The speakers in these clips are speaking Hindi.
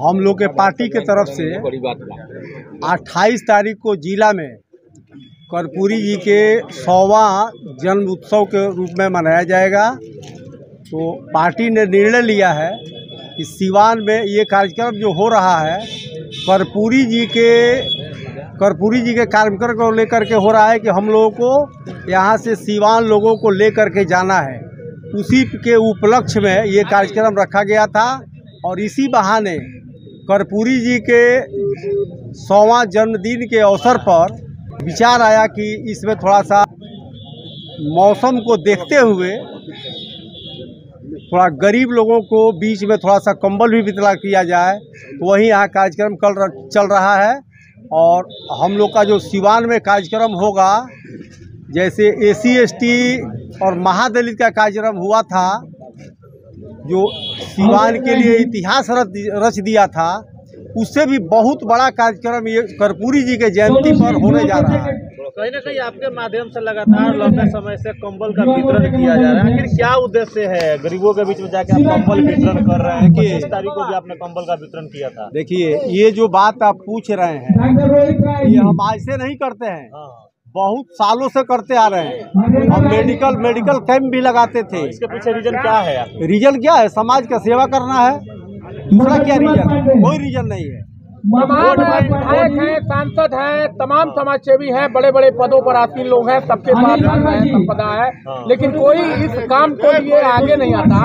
हम लोग के पार्टी के तरफ से 28 तारीख को जिला में कर्पूरी जी के 100वां जन्म उत्सव के रूप में मनाया जाएगा। तो पार्टी ने निर्णय लिया है कि सिवान में ये कार्यक्रम जो हो रहा है कर्पूरी जी के कार्यक्रम को लेकर के हो रहा है कि हम लोगों को यहाँ से सिवान लोगों को लेकर के जाना है। उसी के उपलक्ष्य में ये कार्यक्रम रखा गया था और इसी बहाने कर्पूरी जी के 100वां जन्मदिन के अवसर पर विचार आया कि इसमें थोड़ा सा मौसम को देखते हुए थोड़ा गरीब लोगों को बीच में थोड़ा सा कंबल भी वितरण किया जाए। तो वही यहाँ कार्यक्रम चल रहा है और हम लोग का जो सिवान में कार्यक्रम होगा, जैसे SC ST और महादलित का कार्यक्रम हुआ था जो सिवान के लिए इतिहास रच दिया था, उससे भी बहुत बड़ा कार्यक्रम ये कर्पूरी जी के जयंती पर होने जा रहा है। कहीं ना कहीं आपके माध्यम से लगातार लंबे समय से कंबल का वितरण किया जा रहा है, आखिर क्या उद्देश्य है? गरीबों के बीच में जाके आप कंबल वितरण कर रहे हैं। 25 तारीख को भी आपने कंबल का वितरण किया था। देखिए, ये जो बात आप पूछ रहे हैं ये हम आज से नहीं करते हैं, बहुत सालों से करते आ रहे हैं। हम मेडिकल कैंप भी लगाते थे। इसके पीछे रीजन क्या है? रीजन क्या है? समाज का सेवा करना है, दूसरा क्या रीजन है? कोई रीजन नहीं है। तमाम विधायक हैं, सांसद हैं, तमाम समाज सेवी हैं, बड़े बड़े पदों पर आसीन लोग हैं, सबके पास संपदा है, लेकिन कोई इस काम को लिए आगे नहीं आता।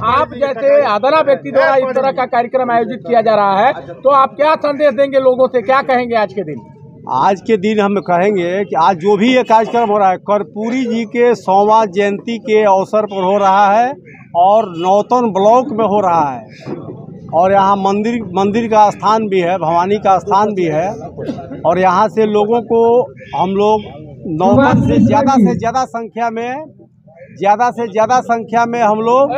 आप जैसे आदरा व्यक्ति द्वारा इस तरह का कार्यक्रम आयोजित किया जा रहा है, तो आप क्या संदेश देंगे लोगों से, क्या कहेंगे आज के दिन? आज के दिन हम कहेंगे कि आज जो भी ये कार्यक्रम हो रहा है कर्पूरी जी के 100वां जयंती के अवसर पर हो रहा है और नौतन ब्लॉक में हो रहा है और यहाँ मंदिर का स्थान भी है, भवानी का स्थान भी है और यहाँ से लोगों को हम लोग नौतन से ज़्यादा संख्या में हम लोग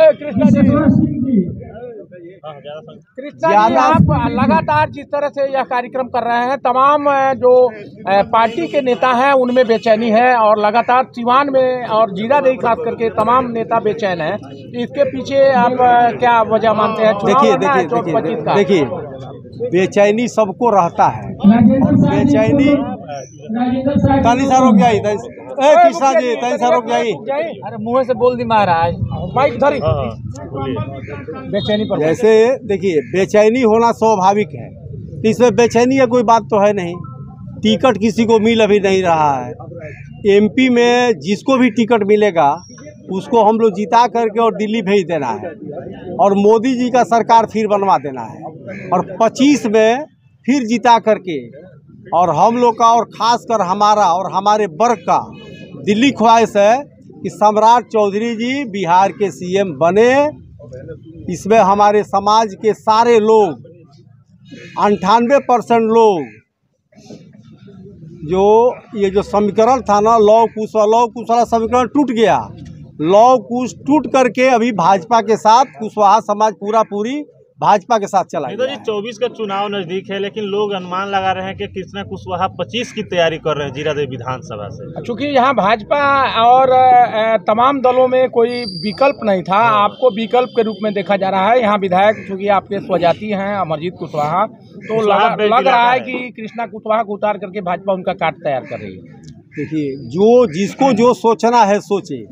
आप लगातार जिस तरह से यह कार्यक्रम कर रहे हैं, तमाम जो पार्टी के नेता हैं उनमें बेचैनी है और लगातार सिवान में और जीरादेई खास करके तमाम नेता बेचैन हैं। इसके पीछे आप क्या वजह मानते हैं? देखिए, बेचैनी सबको रहता है और बेचैनी कृष्णा जी अरे मुँह से बोल दी महाराज, बाइक धरी बेचैनी पर। जैसे देखिए, बेचैनी होना स्वाभाविक है, इसमें बेचैनी का कोई बात तो है नहीं। टिकट किसी को मिल अभी नहीं रहा है। MP में जिसको भी टिकट मिलेगा उसको हम लोग जिता करके और दिल्ली भेज देना है और मोदी जी का सरकार फिर बनवा देना है और 25 में फिर जिता करके और हम लोग का और ख़ासकर हमारा और हमारे वर्ग का दिल्ली ख्वाहिश है कि सम्राट चौधरी जी बिहार के CM बने। इसमें हमारे समाज के सारे लोग 98% लोग जो समीकरण था ना, लौ कुश वाला समीकरण टूट गया। लौ कुश टूट करके अभी भाजपा के साथ कुशवाहा समाज पूरी भाजपा के साथ चला गया। 24 का चुनाव नजदीक है, लेकिन लोग अनुमान लगा रहे हैं कि कृष्णा कुशवाहा 25 की तैयारी कर रहे हैं जीरादेई विधानसभा से। चूँकि यहाँ भाजपा और तमाम दलों में कोई विकल्प नहीं था, आपको विकल्प के रूप में देखा जा रहा है। यहाँ विधायक चूँकि आपके स्वजाति हैं अमरजीत कुशवाहा, तो लग रहा है कि कृष्णा कुशवाहा को उतार करके भाजपा उनका काट तैयार कर रही है। देखिए, जिसको जो सोचना है सोचे,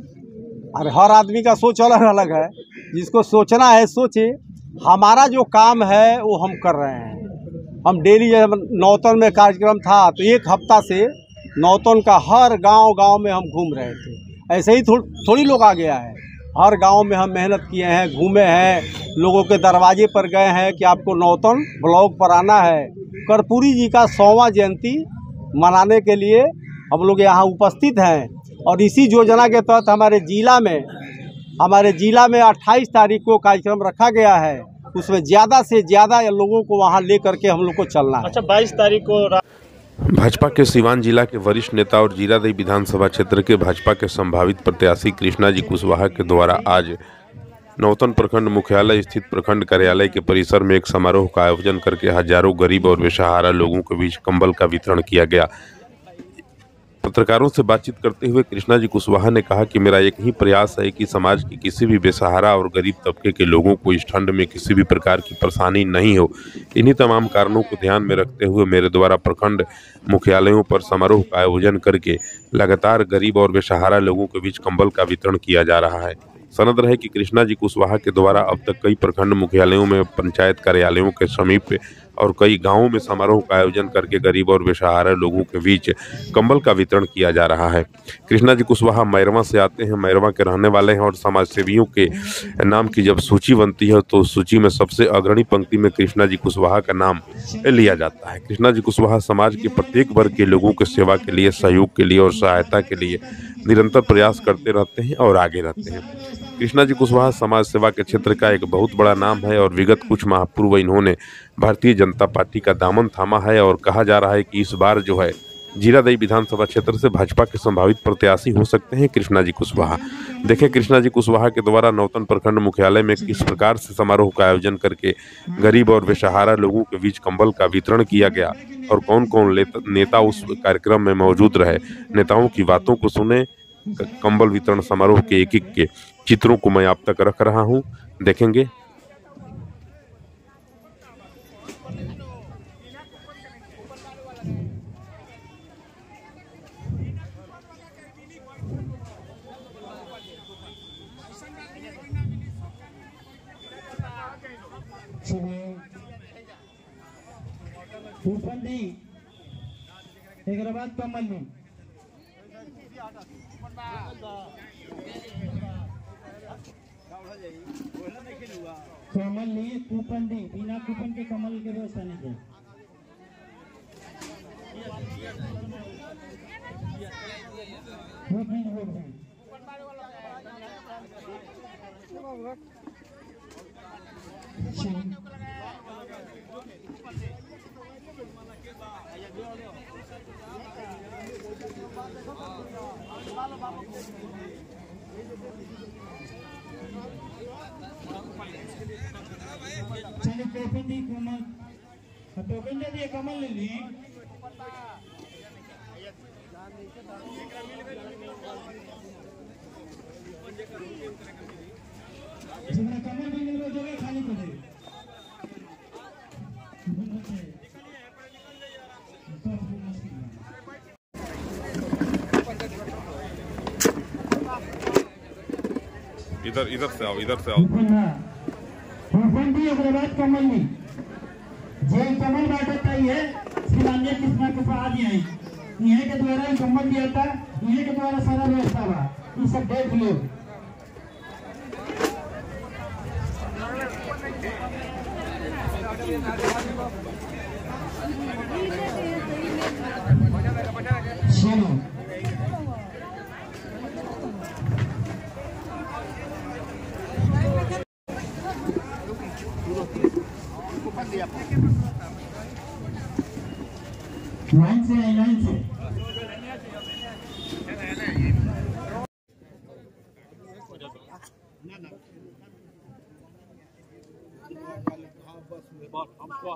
और हर आदमी का सोच अलग अलग है। जिसको सोचना है सोचे। हमारा जो काम है वो हम कर रहे हैं। हम डेली नौतन में कार्यक्रम था तो एक हफ्ता से नौतन का हर गांव में हम घूम रहे थे। ऐसे ही थोड़ी लोग आ गया है, हर गांव में हम मेहनत किए हैं, घूमे हैं, लोगों के दरवाजे पर गए हैं कि आपको नौतन ब्लॉक पर आना है। कर्पूरी जी का 100वां जयंती मनाने के लिए हम लोग यहाँ उपस्थित हैं और इसी योजना के तहत हमारे जिला में 28 तारीख को कार्यक्रम रखा गया है। उसमें ज़्यादा से ज़्यादा लोगों को वहाँ ले करके हम लोग को चलना है। अच्छा, 22 तारीख को भाजपा के सिवान जिला के वरिष्ठ नेता और जीरादेई विधानसभा क्षेत्र के भाजपा के संभावित प्रत्याशी कृष्णा जी कुशवाहा के द्वारा आज नौतन प्रखंड मुख्यालय स्थित प्रखंड कार्यालय के परिसर में एक समारोह का आयोजन करके हजारों गरीब और बेसहारा लोगों के बीच कंबल का वितरण किया गया। पत्रकारों से बातचीत करते हुए कृष्णा जी कुशवाहा ने कहा कि मेरा एक ही प्रयास है कि समाज के किसी भी बेसहारा और गरीब तबके के लोगों को इस ठंड में किसी भी प्रकार की परेशानी नहीं हो। इन्हीं तमाम कारणों को ध्यान में रखते हुए मेरे द्वारा प्रखंड मुख्यालयों पर समारोह का आयोजन करके लगातार गरीब और बेसहारा लोगों के बीच कंबल का वितरण किया जा रहा है। सनद रहे कि कृष्णा जी कुशवाहा के द्वारा अब तक कई प्रखंड मुख्यालयों में, पंचायत कार्यालयों के समीप और कई गांवों में समारोह का आयोजन करके गरीब और बेसहारा लोगों के बीच कंबल का वितरण किया जा रहा है। कृष्णा जी कुशवाहा मैरवा से आते हैं, मैरवा के रहने वाले हैं और समाज सेवियों के नाम की जब सूची बनती है तो उस सूची में सबसे अग्रणी पंक्ति में कृष्णा जी कुशवाहा का नाम लिया जाता है। कृष्णा जी कुशवाहा समाज के प्रत्येक वर्ग के लोगों के सेवा के लिए, सहयोग के लिए और सहायता के लिए निरंतर प्रयास करते रहते हैं और आगे रहते हैं। कृष्णा जी कुशवाहा समाज सेवा के क्षेत्र का एक बहुत बड़ा नाम है और विगत कुछ माह पूर्व इन्होंने भारतीय जनता पार्टी का दामन थामा है और कहा जा रहा है कि इस बार जो है जीरादेई विधानसभा क्षेत्र से भाजपा के संभावित प्रत्याशी हो सकते हैं कृष्णा जी कुशवाहा। देखें कृष्णा जी कुशवाहा के द्वारा नौतन प्रखंड मुख्यालय में किस प्रकार से समारोह का आयोजन करके गरीब और बेसहारा लोगों के बीच कंबल का वितरण किया गया और कौन कौन नेता उस कार्यक्रम में मौजूद रहे। नेताओं की बातों को सुने। कंबल वितरण समारोह के एक के चित्रों को मैं आप तक रख रहा हूं, देखेंगे। एक बाद कमल ली कमल ली कूपन दी, बिना कूपन के कमल के व्यवस्था नहीं है। टोकन दी कमल, टोकन दे दिए, कमल ले ली। कमल भी मिल जगह खाली पड़े। इधर से आओ, इधर से आओ। बाद कमल ली जे कमल बांटता ही है शिलान्य कृष्णा के पास ही है के द्वारा ही कमल दिया था, इन्हीं के द्वारा सारा व्यवस्था हुआ। ये सब देख लो। सुनो लाइन से है, लाइन से हमको